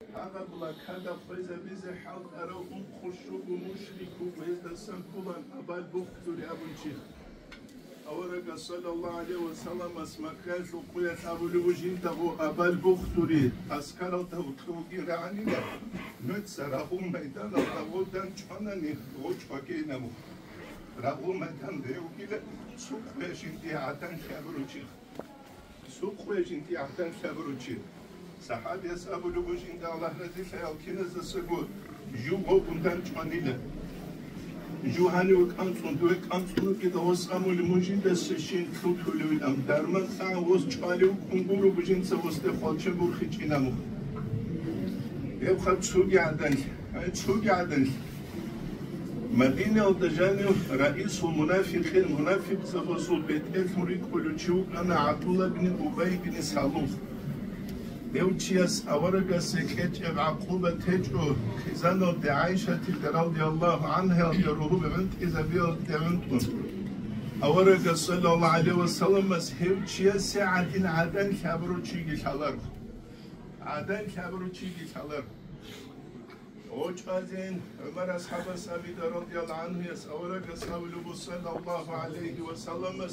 أغلى كذا فإذا بيز حال أراهم خشوع مشركوا وإذا سنقولن أبا البختر أبو الشيخ أورك صلى الله عليه وسلم اسمكاش وقيت أبو الوجين تبو أبا البختر أسكر توتوغي رعني نتسرهم ميدان تبودن چانني وچاكينمو رغو ميدان ريوكيل سوق بيشنتي عتن شابروچيخ سوق بيشنتي عتن شابروچيخ صحابي أبو الوجين الله رضي الله عنه سقول جو بوندن چانيله جو هني وكانسون دوك كانسون كده وسامو الموجين دسشين توتولو الام درمان تا وس چالو كونغورو بجين سوسته خالچه برخيچينمو يبقى تسوق عدن مدينة الدجاني رئيس المنافقين منافق سبسو بيت مريد كلوچو أنا عبد الله بن أبي بن سلول يوتشيس أورجا سكت عقوبة تجو خزانة عائشة رضي الله عنها يروه بنت إزابيل تبنتون أورجا صلى الله عليه وسلم هيوتشيس عدن خبرو تشيجي شالر عدن خبرو تشيجي شالر أوجازين عمر أصحاب السبيل رضي الله عنه يس أورجا صلى الله عليه وسلم